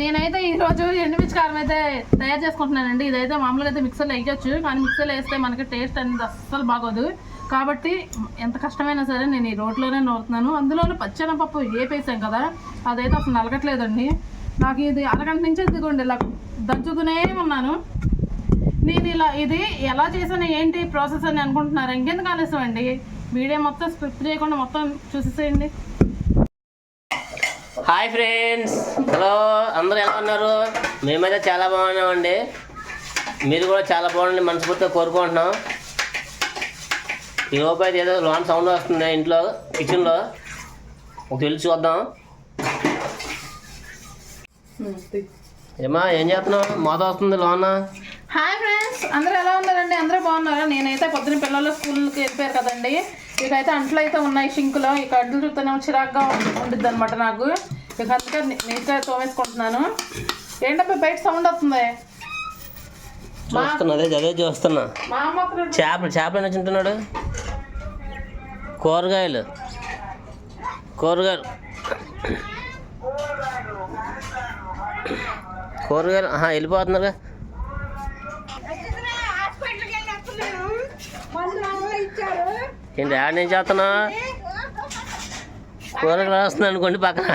నేనైతే ఈరోజు ఎండుమిర్చి కారం అయితే తయారు చేసుకుంటున్నానండి. ఇదైతే మామూలుగా అయితే మిక్సర్లో వేయచ్చు, కానీ మిక్సర్లో వేస్తే మనకి టేస్ట్ అనేది అస్సలు బాగోదు. కాబట్టి ఎంత కష్టమైనా సరే నేను ఈ రోట్లోనే నూరుతున్నాను. అందులోనే పచ్చెనపప్పు వేపేసాం కదా, అదైతే అసలు నలగట్లేదండి. నాకు ఇది అరగంట నుంచి ఎత్తుకోండి ఇలా దంచుతూనే ఉన్నాను. నేను ఇలా ఇది ఎలా చేసాను ఏంటి ప్రాసెస్ అని అనుకుంటున్నారు. ఇంకెందుకు ఆలస్యం అండి, వీడియో మొత్తం స్క్రిప్ట్ చేయకుండా మొత్తం చూసేసేయండి. హాయ్ ఫ్రెండ్స్, హలో, అందరూ ఎలా ఉన్నారు? మేమైతే చాలా బాగున్నామండి. మీరు కూడా చాలా బాగుండి మనస్ఫూర్తిగా కోరుకుంటున్నాం. ఈ లోపు అయితే ఏదో లోన్ సౌండ్ వస్తుంది ఇంట్లో కిచెన్లో, ఒక వెళ్ళి చూద్దాం. ఏమా ఏం చేస్తున్నావు? మోత వస్తుంది లోన. హాయ్ ఫ్రెండ్స్, అందరూ ఎలా ఉన్నారండి? అందరూ బాగున్నారా? నేనైతే పొద్దున పిల్లలు స్కూల్కి వెళ్ళిపోయారు కదండి. ఇకైతే అంట్లు అయితే ఉన్నాయి షింకులో. ఇక అడ్లు చూస్తేనే చిరాగ్గా ఉండిద్ది అనమాట నాకు. ఇక అందుకే నీట్గా తోమేసుకుంటున్నాను. ఏంటబ్బా బయట సౌండ్ వస్తుంది? చూస్తున్నా, అదే చూస్తున్నా. మా అమ్మ చేపలు అని తింటున్నాడు. కూరగాయలు వెళ్ళిపోతున్నారుగా. ఏంటి యాడ్ నేను చేస్తున్నా? కూరగాయలు వస్తుంది అనుకోండి పక్కన.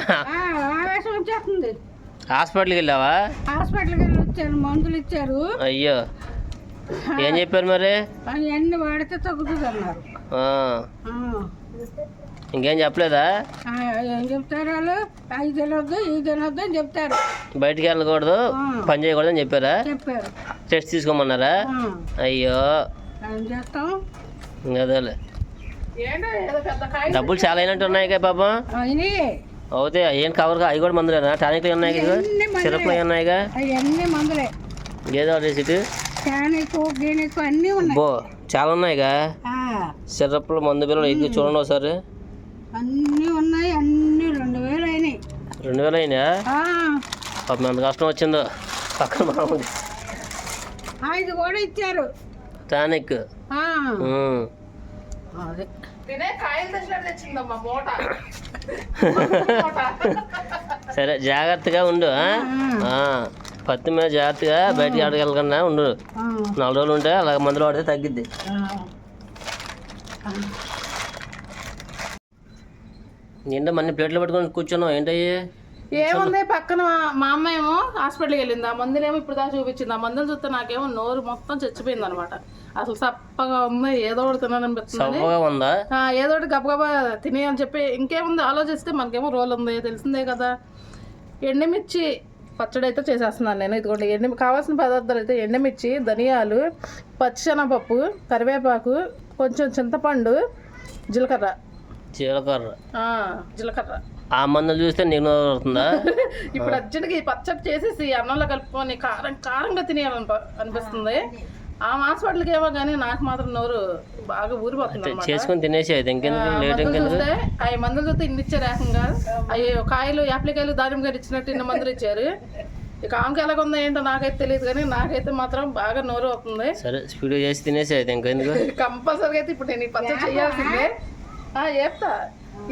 హాస్పిటల్కి వెళ్ళావా? హాస్పిటల్కి వెళ్ళి వచ్చారు, మందులు ఇచ్చారు. అయ్యో, ఏం చెప్పారు మరి? అవన్నీ వాడితే తగ్గుతుంది అన్నారు. ఇంకేం చెప్పలేదా? ఏం చెప్తారు వాళ్ళు? అవి తినొద్దు ఇవి తినొద్దు అని చెప్తారు. బయటికి వెళ్ళకూడదు, పని చేయకూడదు అని చెప్పారా? చెప్పారు. టెస్ట్ తీసుకోమన్నారా? అయ్యో, ఏం చేస్తాం? అదేలే, డబ్బులు చాలా అయినట్టు ఉన్నాయి కదా పాపం. అవుతే ఏం కవర్ అవి కూడా మందులేనా? టానిక్లు ఉన్నాయి కదా, సిరప్లు ఉన్నాయిగా, అవన్నీ మందులే. ఏదో రేసిట్ అన్నీ ఉన్నాయి. బో చాలా ఉన్నాయిగా సిరప్లు, మందు బిల్లలు. ఇది చూడండి ఒకసారి. అన్నీ ఉన్నాయి, అన్నీ 2000 అయినాయి. 2000 అయినా? పాపం ఎంత కష్టం వచ్చిందో. పక్కన మామూలు ఇది కూడా ఇచ్చారు టానిక్. అదే సరే, జాగ్రత్తగా ఉండు. పత్తి మీద జాగ్రత్తగా బయటికి ఆడగలకన్నా ఉండు. 4 రోజులు ఉంటే అలాగ మందులు వాడితే తగ్గిద్ది. ఏంటో మన్ని ప్లేట్లు పెట్టుకొని కూర్చున్నావు ఏంటయ్యి? ఏముంది, పక్కన మా అమ్మ ఏమో హాస్పిటల్కి వెళ్ళింది. ఆ మందులేమో ఇప్పుడు దాకా చూపించింది. ఆ మందులు చూస్తే నాకేమో నోరు మొత్తం చచ్చిపోయింది అనమాట. అసలు సప్పగా ఉంది, ఏదో ఒకటి తినాలనిపిస్తుంది. ఏదో ఒకటి గబగబా తినే అని చెప్పి ఇంకేముంది ఆలోచిస్తే మనకేమో రోల్ ఉంది, తెలిసిందే కదా. ఎండుమిర్చి పచ్చడి అయితే చేసేస్తున్నాను నేను. ఇదిగోండి కావాల్సిన పదార్థాలు అయితే ఎండుమిర్చి, ధనియాలు, పచ్చిశనగపప్పు, కరివేపాకు, కొంచెం చింతపండు, జీలకర్ర. ఆ మందులు చూస్తే నేను అవుతుందా? ఇప్పుడు అర్జెంట్గా ఈ పచ్చడి చేసేసి అన్నంలో కలుపుకొని కారంగా తినేయాలనిపిస్తుంది. ఆ హాస్పిటల్కి ఏమో కానీ నాకు మాత్రం నోరు బాగా ఊరిపోతుంది. చేసుకొని తినేసి చూస్తే అవి మందులు చూస్తే ఇన్ని ఇచ్చారు. ఏకంగా అవి కాయలు, యాప్లికాయలు, దానిమ్మకాయలు ఇచ్చినట్టు ఇన్ని మందులు ఇచ్చారు. ఇక ఆమెకి ఎలాగ ఉందో ఏంటో నాకైతే తెలియదు, కానీ నాకైతే మాత్రం బాగా నోరు అవుతుంది. సరే, స్పీడ్ చేసి తినేసి కంపల్సరీగా అయితే ఇప్పుడు నేను ఈ పచ్చడి చేయాల్సిందే. ఏపుతా,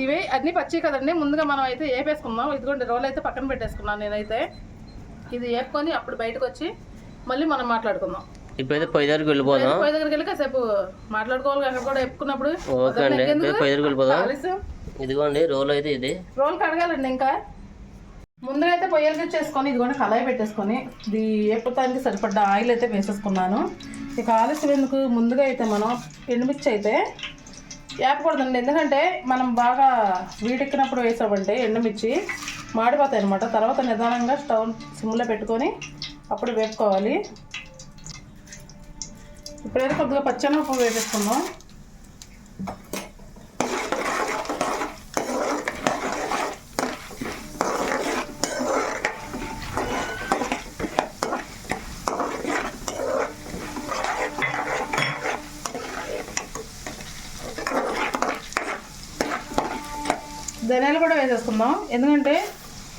ఇవి అన్నీ పచ్చి కదండి. ముందుగా మనం అయితే వేపేసుకుందాం. ఇదిగోండి రోల్ అయితే పక్కన పెట్టేసుకున్నాను నేనైతే. ఇది వేపుకొని అప్పుడు బయటకు వచ్చి మళ్ళీ మనం మాట్లాడుకుందాం. ఇప్పుడైతే పొయ్యి దగ్గరికి వెళ్ళిపోదాం. పొయ్యి దగ్గరికి వెళ్ళి కాసేపు మాట్లాడుకోవాలి. అక్కడ కూడా వేపుకున్నప్పుడు. ఓకే అండి, పొయ్యి దగ్గరికి వెళ్ళిపోదాం. ఇదిగోండి రోల్ అయితే, ఇది రోల్ కడగాలండి. ఇంకా ముందుగా అయితే పొయ్యి వెలిగించేసుకొని ఇదిగోండి కళాయి పెట్టేసుకొని ఇది వేపుతానికి సరిపడ్డ ఆయిల్ అయితే వేసేసుకున్నాను. ఇక ఆలస్యం ఎందుకు, ముందుగా అయితే మనం ఎండుమిర్చి అయితే వేపకూడదండి. ఎందుకంటే మనం బాగా వీడెక్కినప్పుడు వేసామంటే ఎండుమిర్చి మాడిపోతాయి అనమాట. తర్వాత నిదానంగా స్టవ్ సిమ్లో పెట్టుకొని అప్పుడు వేపుకోవాలి. ఇప్పుడైతే కొద్దిగా పచ్చెనపప్పు వేసేసుకుందాం. ధనియాలు కూడా వేసేసుకుందాం, ఎందుకంటే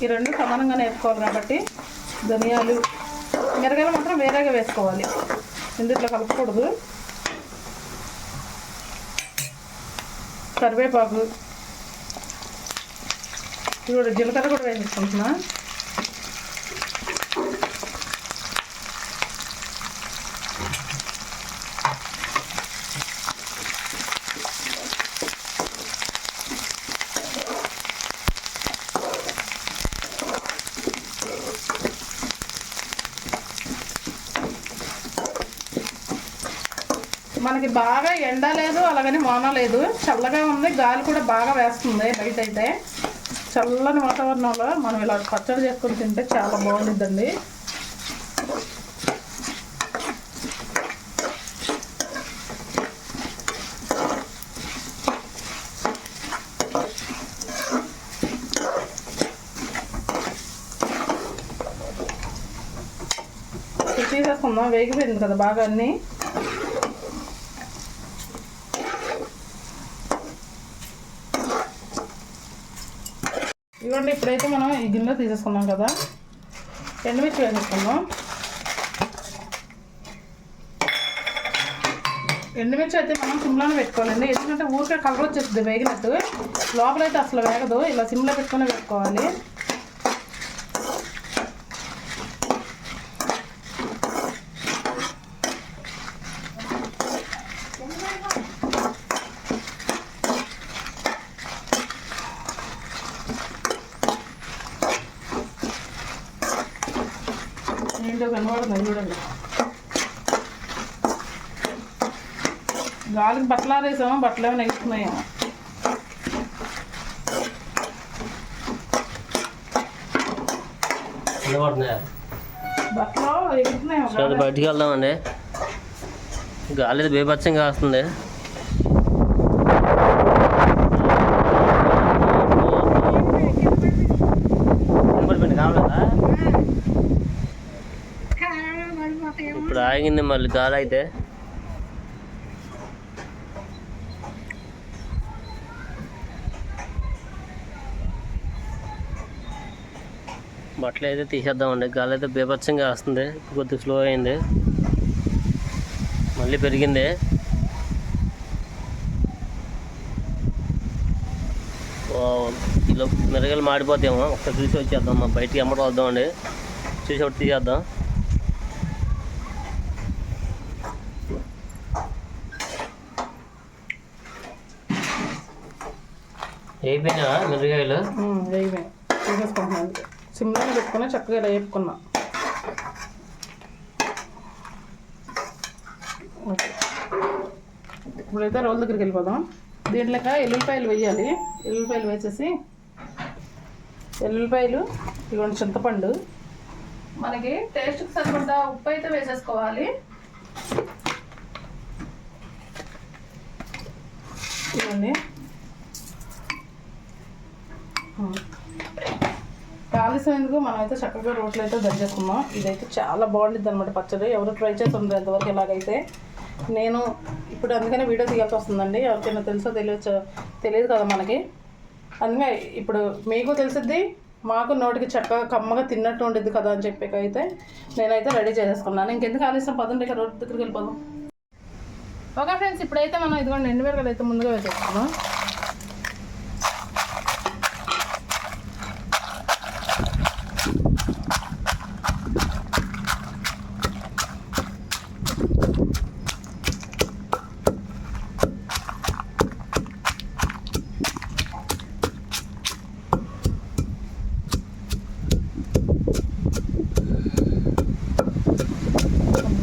ఈ రెండు సమానంగానే వేసుకోవాలి కాబట్టి. ధనియాలు, మిరగాయలు మాత్రం వేరేగా వేసుకోవాలి, ఇందులో కలపకూడదు. కరివేపాకు, ఇప్పుడు జీలకర్ర కూడా వేసేసుకుంటున్నా. మనకి బాగా ఎండ లేదు, అలాగని వాన లేదు, చల్లగా ఉంది. గాలి కూడా బాగా వేస్తుంది బయట అయితే. చల్లని వాతావరణంలో మనం ఇలా పచ్చడి చేసుకొని తింటే చాలా బాగుంటుందండి. తీసేసుకుందాం, వేగిపోయింది కదా బాగా అన్నీ. ఇవ్వండి, ఇప్పుడైతే మనం ఈ గిన్నెలో తీసేసుకున్నాం కదా, ఎండుమిర్చి వేసేసుకుందాం. ఎండుమిర్చి అయితే మనం సిమ్లోనే పెట్టుకోవాలండి, ఎందుకంటే ఊరికే కలర్ వచ్చేస్తుంది వేగినట్టు, లోపలైతే అసలు వేగదు. ఇలా సిమ్లో పెట్టుకొని పెట్టుకోవాలి. ఏంటో కనబడుతుంది చూడండి. గాలికి బట్టలు ఆరేసాము, బట్టలు ఏమైనా ఎగుతున్నాయేమో. బట్టలు ఎగుతున్నాయేమో. బయటికి వెళ్దామండి, గాలి బేబచ్చంగా వస్తుంది. ఇప్పుడు ఆగింది మళ్ళీ గాలి అయితే. బట్టలు అయితే తీసేద్దామండి, గాలి అయితే బీభత్సంగా వస్తుంది. కొద్దిగా స్లో అయింది, మళ్ళీ పెరిగింది. ఇలా మిరగలు మాడిపోతాయేమో, ఒకసారి చూసి వచ్చేద్దాం. మా బయటికి ఎమ్మటి వద్దామండి, చూసి ఒకటి తీసేద్దాం. అయిపోయినా మిరగాయలు అయిపోయాయి, తీసేసుకుంటున్నాను. సిమ్లోనే పెట్టుకుని చక్కగా ఇలా వేపుకున్నా. ఇప్పుడైతే రోల్ దగ్గరికి వెళ్ళిపోదాం. దీంట్లోకి ఎల్లుల్లిపాయలు వేయాలి. ఎల్లుల్లిపాయలు వేసేసి, ఎల్లుల్లిపాయలు ఇవ్వండి, చింతపండు, మనకి టేస్ట్కి సరిపడా ఉప్పు అయితే వేసేసుకోవాలి. ఇవ్వండి, కాలిసేందుకు మనం అయితే చక్కగా రోట్లు అయితే దంచేసుకున్నాం. ఇదైతే చాలా బాగుంటుంది అనమాట పచ్చడి. ఎవరు ట్రై చేసి ఉండరు ఎంతవరకు ఎలాగైతే. నేను ఇప్పుడు అందుకనే వీడియో తీయాల్సి వస్తుందండి. ఎవరికైనా తెలుసో తెలియదు కదా మనకి, అందుకే ఇప్పుడు మీకు తెలిసిద్ది, మాకు నోటికి చక్కగా కమ్మగా తిన్నట్టు ఉండేది కదా అని చెప్పేకైతే నేనైతే రెడీ చేసేసుకున్నాను. ఇంకెందుకు ఆలస్యం, పదండి ఇక రోడ్డు దగ్గరికి వెళ్ళిపోదాం. ఓకే ఫ్రెండ్స్, ఇప్పుడైతే మనం ఇదిగోండి ఎండుమిరపకాయలు అయితే ముందుగా వేసేసుకున్నాం.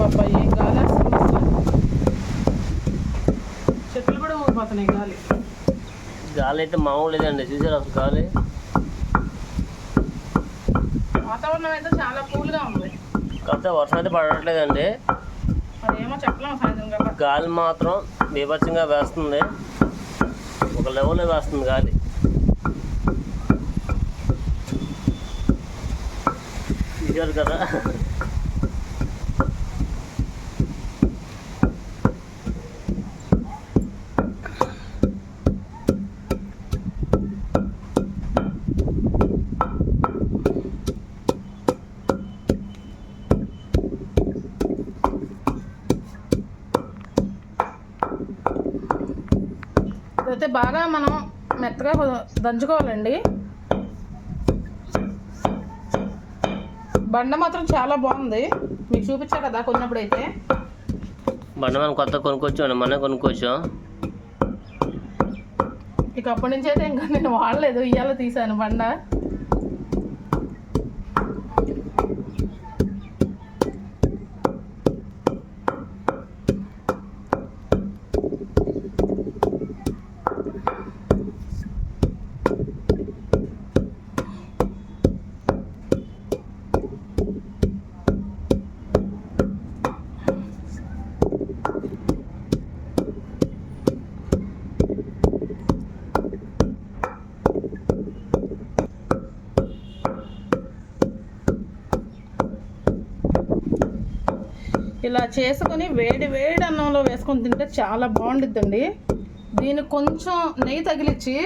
అబ్బాబ్బా, ఏం గాలి వస్తుంది అసలు, చెట్లు కూడా ఊరిపోతున్నాయి. గాలి అయితే మామూలు లేదండి, చూసారు అసలు గాలి. వాతావరణం అయితే చాలా కూల్గా ఉంది, కాకపోతే వర్షం అయితే పడట్లేదండి. మరి ఏమో చెప్పలేము సాయంత్రం. గాలి మాత్రం బీభత్సంగా వేస్తుంది, ఒక లెవెల్లో వేస్తుంది గాలి. చూసారు కదా. అయితే బాగా మనం మెత్తగా దంచుకోవాలండి. బండ మాత్రం చాలా బాగుంది, మీకు చూపించా కదా కొన్నప్పుడు. అయితే బండ మనం కొత్త కొనుక్కొచ్చు, మన కొనుక్కోవచ్చు. ఇక అప్పటి నుంచి అయితే ఇంకా నేను వాడలేదు, ఇవాళ తీసాను బండ. ఇలా చేసుకొని వేడి వేడి అన్నంలో వేసుకొని తింటే చాలా బాగుండిద్దండి. దీనికి కొంచెం నెయ్యి తగిలిచ్చి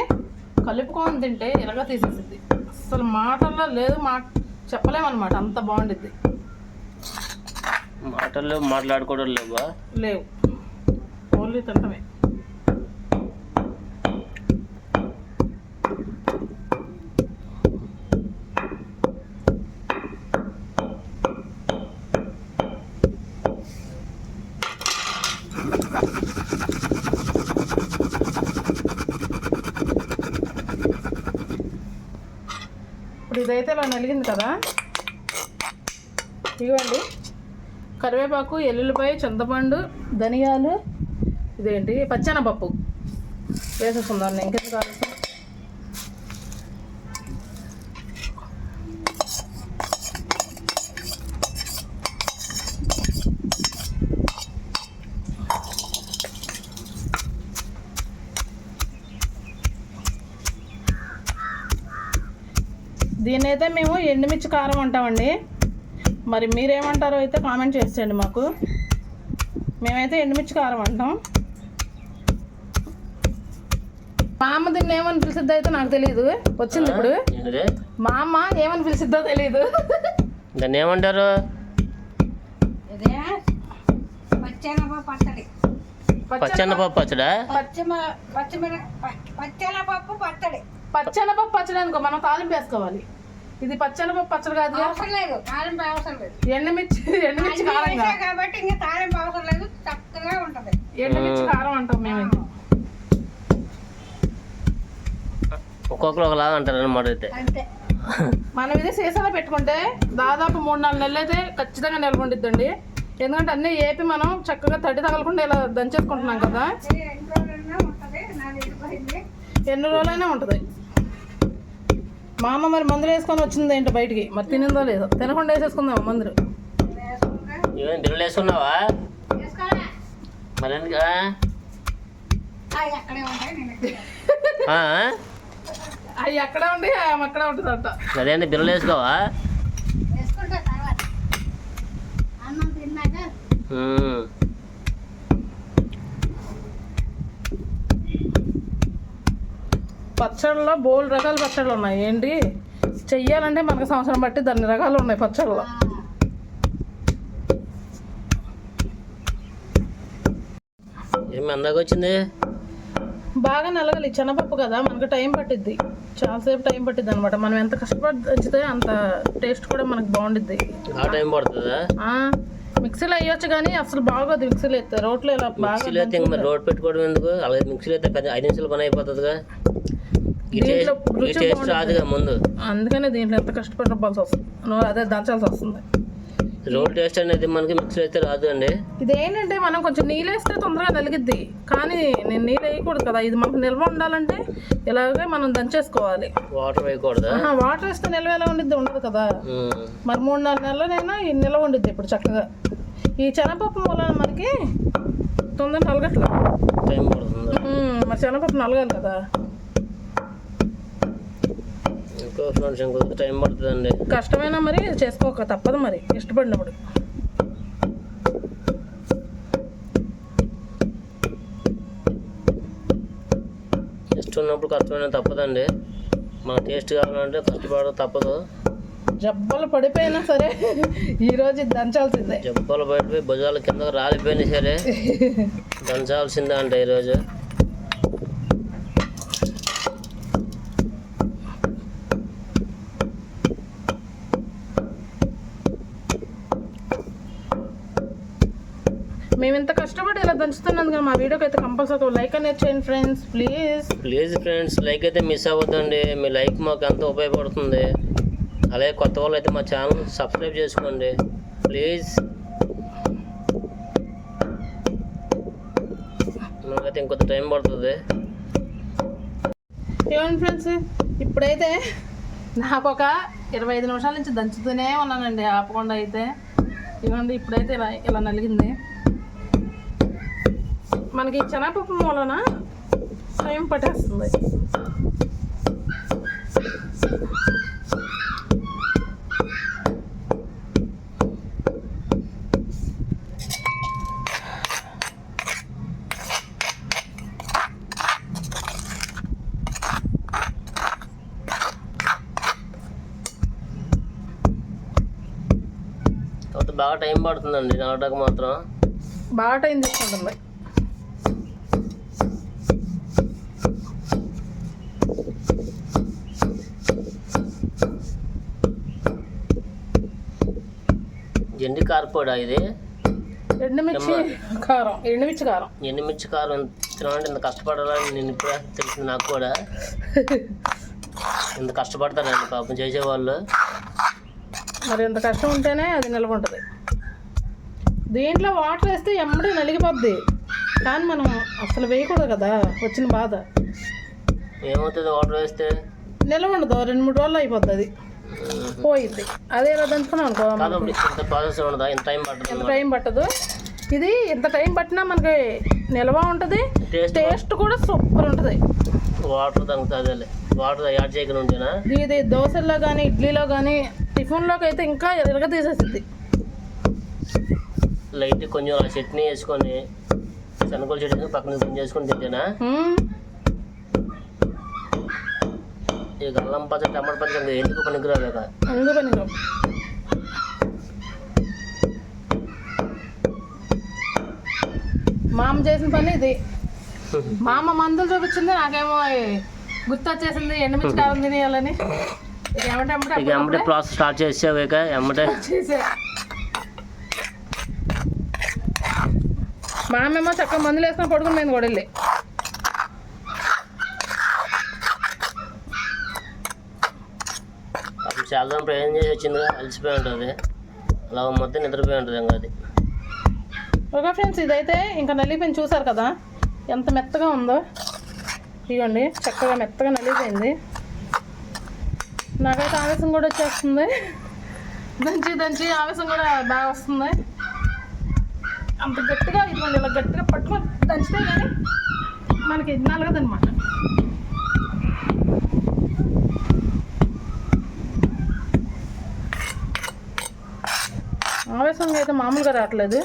కలుపుకొని తింటే ఇలాగా తీసేసిద్ది. అసలు మాటల్లో లేదు, చెప్పలేమన్నమాట, అంత బాగుండిద్ది. మాటల్లో మాట్లాడుకోవడం లేవు, ఓన్లీ తింటమే. ఇప్పుడు ఇదైతే ఇలా నలిగింది కదా, ఇవ్వండి కరివేపాకు, ఎల్లుల్లిపాయ, చింతపండు, ధనియాలు, ఇదేంటి పచ్చెనపప్పు వేసేసుకుందాం. ఇంకెందుకు కావాల్సిన దీన్ని అయితే మేము ఎండుమిర్చి కారం అంటామండి. మరి మీరేమంటారో అయితే కామెంట్ చేసేయండి మాకు. మేమైతే ఎండుమిర్చి కారం అంటాం. మా అమ్మ దీన్ని ఏమని పిలిచిద్దో అయితే నాకు తెలియదు. వచ్చింది ఇప్పుడు. మా అమ్మ ఏమని పిలిచిద్దో తెలియదు. దాన్ని ఏమంటారు? పచ్చెనపప్పు పచ్చడా? పచ్చెనపప్పు పచ్చడి అనుకో, మనం తాలింపు వేసుకోవాలి. ఇది పచ్చెనపప్పు పచ్చడి కాదు, ఎండుమిర్చి కారం కాబట్టి ఇంకా తాలింపు అవసరం లేదు, చక్కగా ఉంటది. ఎండుమిర్చి కారం అంటాం మేమైతే. ఒక్కొక్కరు ఒకలాగా అంటారు అన్నమాట. అయితే మనం ఇది సీసాలో పెట్టుకుంటే దాదాపు 3-4 నెలలు అయితే ఖచ్చితంగా నిల్వండిద్దండి. ఎందుకంటే అన్నీ ఏపి మనం చక్కగా తడి తగలకుండా ఇలా దంచేసుకుంటున్నాం కదా, ఎన్ని రోజులైనా ఉంటుంది. మా అమ్మ మరి మందులు వేసుకొని వచ్చింది ఏంటో బయటికి, మరి తినిందో లేదో. తినకుండా వేసేసుకుందాం మందులు. బిల్లు వేసుకున్నావా? మరి అవి అక్కడే ఉండి ఆమె అక్కడే ఉంటుంది అంట. అదే అండి, బిల్లు వేసుకోవా? పచ్చళ్ళలో బోల్డ్ రకాల పచ్చళ్ళు ఉన్నాయి. ఏంటి చెయ్యాలంటే మనకు సంవత్సరం బట్టి దాన్ని రకాలు ఉన్నాయి పచ్చళ్ళలో. ఏమి అందాక వచ్చింది? బాగా నలగాలి. శనగపప్పు కదా, మనకు టైం పట్టిద్ది, చాలాసేపు టైం పట్టిద్ది అనమాట. మనం ఎంత కష్టపడి దంచితే అంత టేస్ట్ కూడా మనకు బాగుండిద్ది. టైం పడుతుందా? మిక్సీలో వేయొచ్చు కానీ అసలు బాగోదు మిక్సీలో అయితే. రోట్లో ఇలా బాగా రోడ్ పెట్టుకోవడం ఎందుకు? అలాగే మిక్సీలో అయితే 5 నిమిషాలు పని అయిపోతుందిగా. రాదుగా ముందు, అందుకనే దీంట్లో ఎంత కష్టపడి రుబ్బాల్సి వస్తుంది, అదే దంచాల్సి వస్తుంది. రోడ్ టేస్ట్ అనేది మనకి మిక్సీలో అయితే రాదు అండి. ఇదేంటంటే మనం కొంచెం నీళ్ళు వేస్తే తొందరగా నలిగిద్ది, కానీ నేను నీళ్ళు వేయకూడదు కదా. ఇది మనకు నిల్వ ఉండాలంటే ఇలాగే మనం దంచేసుకోవాలి. వాటర్ వేయకూడదు. వాటర్ వేస్తే నిల్వ ఎలా ఉండిద్ది? ఉండదు కదా. మరి 3-4 నెలలైనా ఈ నిల్వ ఉండిద్ది ఇప్పుడు చక్కగా. ఈ శనగపప్పు మూలన మనకి తొందర నలగట్లా, టైం పడుతుంది. మరి శనగపప్పు నలగాలి కదా. టైం పడుతుందండి, కష్టమైనా మరి చేసుకోక తప్పదు, మరి ఇష్టపడినప్పుడు. ఇష్టం ఉన్నప్పుడు కష్టమైనా తప్పదండి. మన టేస్ట్ కావాలంటే కష్టపడడం తప్పదు. జబ్బలు పడిపోయినా సరే ఈరోజు దంచాల్సిందే. జబ్బలు పడిపోయి భుజాల కింద రాలిపోయినా సరే దంచాల్సిందే అంట ఈరోజు. మేము ఇంత కష్టపడి ఇలా దంచుతున్నాం కదా, మా వీడియోకి అయితే కంపల్సరీ లైక్ అనేది చేయండి ఫ్రెండ్స్, ప్లీజ్ ఫ్రెండ్స్. లైక్ అయితే మిస్ అవ్వద్దండి. మీ లైక్ మాకు ఎంతో ఉపయోగపడుతుంది. అలాగే కొత్త వాళ్ళు అయితే మా ఛానల్ సబ్స్క్రైబ్ చేసుకోండి ప్లీజ్. నాకైతే ఇంకొంత టైం పడుతుంది. ఏమండి ఫ్రెండ్స్, ఇప్పుడైతే నాకు ఒక 25 నిమిషాల నుంచి దంచుతూనే ఉన్నానండి ఆపకుండా అయితే. ఇవ్వండి ఇప్పుడైతే ఇలా నలిగింది. మనకి శనగపప్పు మూలన టైం పట్టేస్తుంది. బాగా టైం పడుతుందండి నలగడానికి మాత్రం. బాగా టైం తీసుకుంటుంది. ఎండి కారపొడా ఇది? ఎండుమిర్చి కారం. ఎండుమిర్చి కారం తినాలంటే ఇంత కష్టపడాలని నేను ఇప్పుడే తెలిసింది నాకు కూడా. ఇంత కష్టపడతారండి పాపం చేసేవాళ్ళు. మరి ఎంత కష్టం ఉంటేనే అది నిల్వ ఉంటుంది. దీంట్లో వాటర్ వేస్తే ఎమ్మడే నలిగిపోద్ది, కానీ మనం అసలు వేయకూడదు కదా, వచ్చిన బాధ. ఏమవుతుంది వాటర్ వేస్తే? నిల్వ ఉండదు, 2-3 రోజులు అయిపోద్ది, అది పోయిద్ది. అదే ఇలా దంచుకున్నాం అనుకో, ఎంత టైం పట్టదు. ఇది ఎంత టైం పట్టినా మనకి నిల్వ ఉంటుంది, టేస్ట్ కూడా సూపర్ ఉంటుంది. వాటర్ తగ్గుతుంది, వాటర్ యాడ్ చేయకుండా ఉంటేనా? ఇది దోశల్లో కానీ ఇడ్లీలో కానీ టిఫిన్లోకి అయితే ఇంకా ఎరగ తీసేస్తుంది. లైట్ కొంచెం చట్నీ వేసుకొని శనగలు చట్నీ పక్కన చేసుకొని తింటేనా? ఇక అల్లం పచ్చడి టమాటా పచ్చడి ఎందుకు పనికిరావు కదా? మా అమ్మ చేసిన పని ఇది. మా అమ్మ మందులు చూపించింది, నాకేమో గుర్తొచ్చేసింది ఎండుమిర్చి కారం తినేయాలని. ఎమ్మటే ప్రాసెస్ స్టార్ట్ చేసావు ఇక ఎమ్మటే చేసే. మా అమ్మేమో చక్కగా మందులు వేసుకొని పడుకుని మేము కూడా వెళ్ళి. చాలా ప్రయాణం చేసి వచ్చిందిగా, అలసిపోయి ఉంటుంది, అలా మొత్తం నిద్రపోయి ఉంటుంది ఇంకా అది. ఓకే ఫ్రెండ్స్, ఇదైతే ఇంకా నలిగిపోయింది, చూసారు కదా ఎంత మెత్తగా ఉందో. ఇదిగోండి చక్కగా మెత్తగా నలిగిపోయింది. నాకైతే ఆవేశం కూడా వచ్చేస్తుంది, దంచి ఆవేశం కూడా బాగా వస్తుంది. అంత గట్టిగా ఇదిగోండి ఇలా గట్టిగా పట్టుకొని దంచితే కానీ మనకి నలగదనమాట. ఆవేశంగా అయితే మామూలుగా రావట్లేదు.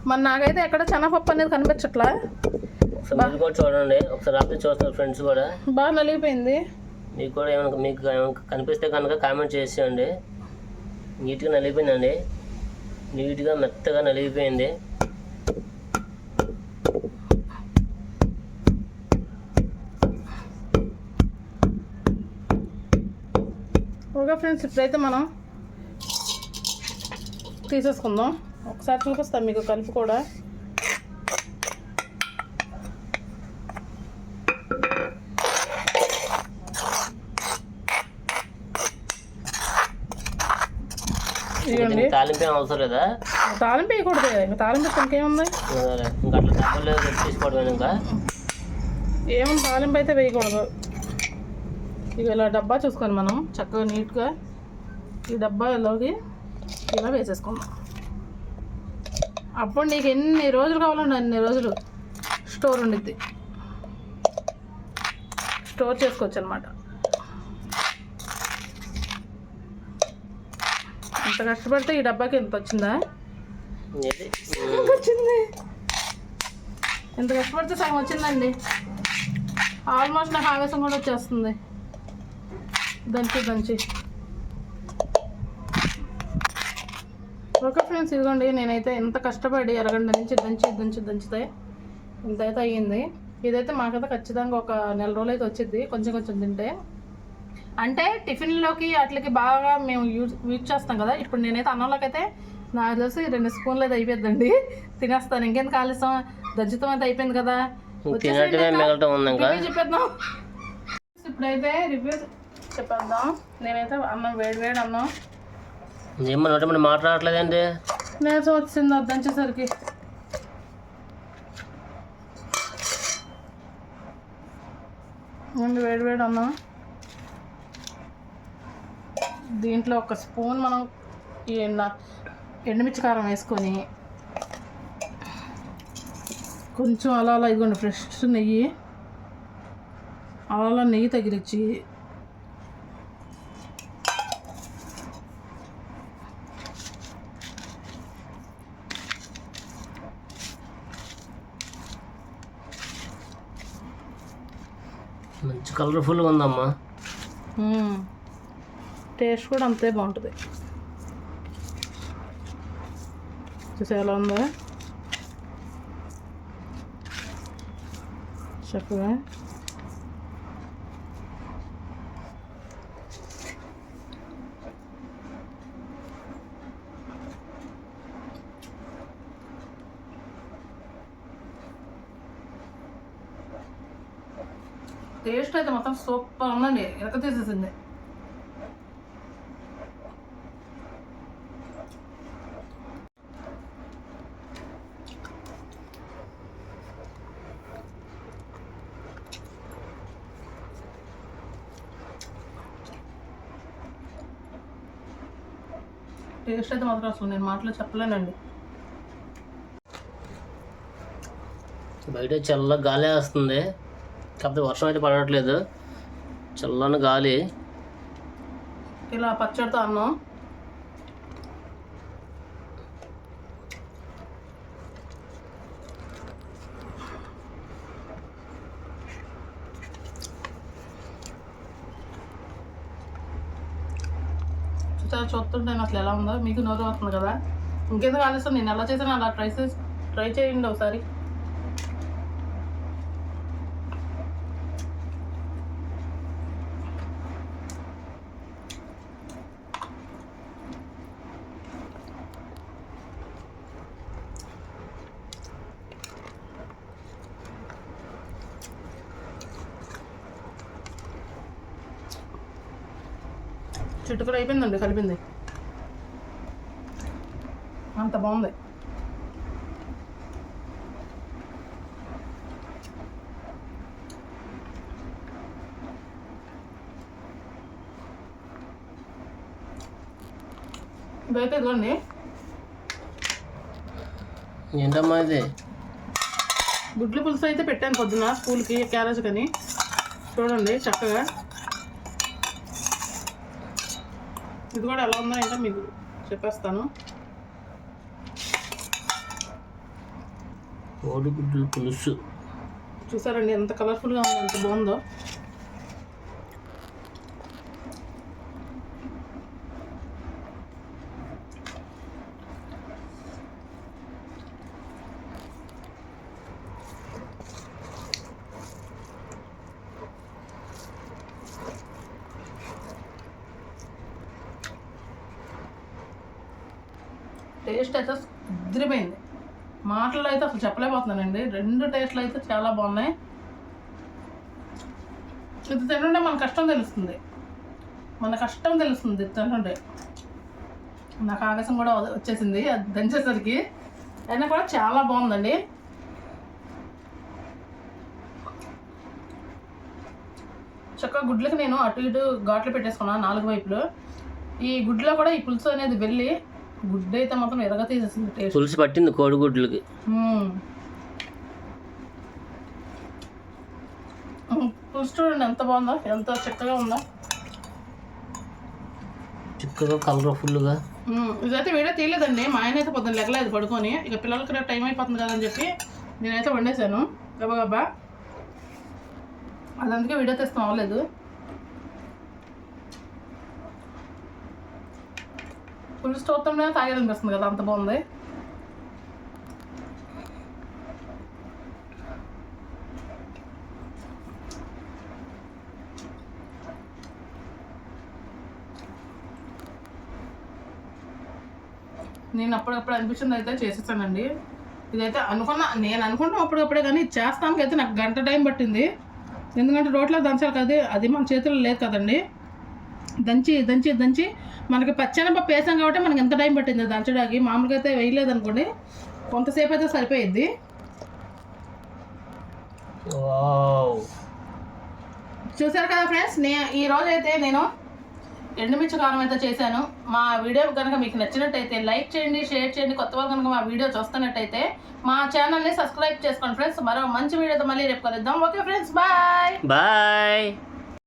మరి నాకైతే ఎక్కడ శనగపప్పు అనేది కనిపించట్లా. చూడండి ఒకసారి రాత్రి చూస్తారు ఫ్రెండ్స్ కూడా. బాగా నలిగిపోయింది. మీకు కూడా మీకు కనిపిస్తే కనుక కామెంట్ చేసేయండి. నీట్గా నలిగిపోయిందండి, నీట్గా మెత్తగా నలిగిపోయింది. ఓకే ఫ్రెండ్స్, ఇప్పుడైతే మనం తీసేసుకుందాం. ఒకసారి చూపిస్తాను మీకు కలిపి కూడా. తాలింపు అవసరం లేదా? తాలింపు వేయకూడదు, ఇంకా తాలింపు ఇంకేముంది, తీసుకోవడం ఇంకా ఏముంది, తాలింపు అయితే వేయకూడదు. ఇక ఇలా డబ్బా చూసుకొని మనం చక్కగా నీట్గా ఈ డబ్బాలోకి ఇలా వేసేసుకుందాం. అప్పుడు నీకు ఎన్ని రోజులు కావాలండి అన్ని రోజులు స్టోర్ ఉండిద్ది, స్టోర్ చేసుకోవచ్చు అనమాట. ఇంత కష్టపడితే ఈ డబ్బాకి ఎంత వచ్చిందా? వచ్చింది, ఎంత కష్టపడితే సగం వచ్చిందండి. ఆల్మోస్ట్ నాకు ఆవేశం కూడా వచ్చేస్తుంది దంచి. ఓకే ఫ్రెండ్స్, ఇదిగోండి నేనైతే ఎంత కష్టపడి అరగంట నుంచి దంచితే ఇంతైతే అయ్యింది. ఇదైతే మాకైతే ఖచ్చితంగా ఒక 1 నెల రోజులు అయితే వచ్చింది, కొంచెం తింటే. అంటే టిఫిన్లోకి అట్లకి బాగా మేము యూజ్ చేస్తాం కదా. ఇప్పుడు నేనైతే అన్నంలోకి అయితే నాకు తెలిసి 2 స్పూన్లు అయితే అయిపోద్దండి, తినేస్తాను. ఇంకెందుకు ఆలస్యం, దంచుతాం అయితే అయిపోయింది కదా, చెప్పేద్దాం. ఇప్పుడైతే రివ్యూ చెప్పేద్దాం. నేనైతే అన్నం వేడి అన్నం మాట్లాడలేదండి, నేను వచ్చింది అది దంచేసరికి. వేడి అన్నం, దీంట్లో 1 స్పూన్ మనం ఈ ఎండుమిర్చి కారం వేసుకొని కొంచెం అలా ఇదిగోండి ఫ్రెష్ నెయ్యి, అలా నెయ్యి తగిలిచ్చి మంచి కలర్ఫుల్గా ఉందమ్మా. టేస్ట్ కూడా అంతే బాగుంటుంది. చూసి ఎలా ఉందో చక్కగా. టేస్ట్ అయితే మొత్తం సూపర్ ఉందండి, ఎరక తీసేసింది. టేస్ట్ అయితే మాత్రం అసలు నేను మాటలో చెప్పలేనండి. బయట చల్ల గాలి వస్తుంది, కాకపోతే వర్షం అయితే పడట్లేదు, చల్లని గాలి. ఇలా పచ్చడితో అన్నం చూస్తుంటే అసలు ఎలా ఉందో మీకు నోరు వస్తుంది కదా. ఇంకెందుకు ఆలస్యం, నేను ఎలా చేసాను అలా ట్రై చేయండి ఒకసారి. చుట్టుకులు అయిపోయిందండి కలిపింది, అంత బాగుంది. ఇదైతే ఇదిగోండి. ఏంటమ్మా ఇది? గుడ్ల పులుసు అయితే పెట్టాను పొద్దున స్కూల్కి, క్యారేజ్ కానీ. చూడండి చక్కగా. ఇది కూడా ఎలా ఉందో ఏంటో మీకు చెప్పేస్తాను. కోడిగుడ్ల పులుసు చూసారండి ఎంత కలర్ఫుల్గా ఉందో, ఎంత బాగుందో. టేస్ట్ అయితే కుదిరిపోయింది, మాటల్లో అయితే అసలు చెప్పలేకపోతున్నానండి. రెండు టేస్ట్లు అయితే చాలా బాగున్నాయి. ఇది తింటుంటే మన కష్టం తెలుస్తుంది, తింటుంటే. నాకు ఆవేశం కూడా వచ్చేసింది అది దంచేసరికి. అయినా కూడా చాలా బాగుందండి. చక్కగా గుడ్లకి నేను అటు ఇటు ఘాట్లు పెట్టేసుకున్నాను 4 వైపులు. ఈ గుడ్లో కూడా ఈ పులుసు అనేది వెళ్ళి గుడ్డ అయితే మాత్రం ఎరగా తీసేసింది. టేస్ట్ పులుసు పట్టింది కోడిగుడ్లకి. పులుసు చూడండి ఎంత బాగుందో, ఎంత చక్కగా ఉందో, చిక్కగా కలర్ఫుల్గా. ఇదైతే వీడియో తీయలేదండి, మా ఆయన అయితే పొద్దున్న లెగలేదు పడుకొని. ఇక పిల్లలకి టైం అయిపోతుంది కదని చెప్పి నేనైతే వండేసాను గబగబా. అది అందుకే వీడియో తీస్తాం అవ్వలేదు. పులుసు చూస్తుంటే తాగేదనిపిస్తుంది కదా, అంత బాగుంది. నేను అప్పుడప్పుడు అనిపించింది అయితే చేసేసానండి. ఇదైతే నేను అనుకున్నా అప్పుడప్పుడే, కానీ చేస్తానికైతే నాకు గంట టైం పట్టింది. ఎందుకంటే రోట్లో దంచాలి కదా, అది మన చేతుల్లో లేదు కదండి. దంచి దంచి దంచి మనకి పచ్చెనపప్పు వేసాం కాబట్టి మనకి ఎంత టైం పట్టింది దంచడానికి. మామూలుగా అయితే వేయలేదు అనుకోండి, కొంతసేపు అయితే సరిపోయిద్ది. చూసారు కదా ఫ్రెండ్స్, ఈరోజు అయితే నేను ఎండుమిర్చి కారం అయితే చేశాను. మా వీడియో కనుక మీకు నచ్చినట్టయితే లైక్ చేయండి, షేర్ చేయండి. కొత్త వాళ్ళు కనుక మా వీడియో చూస్తున్నట్టయితే మా ఛానల్ని సబ్స్క్రైబ్ చేసుకోండి ఫ్రెండ్స్. మరో మంచి వీడియోతో మళ్ళీ రేపు కలుద్దాం. Okay friends, bye.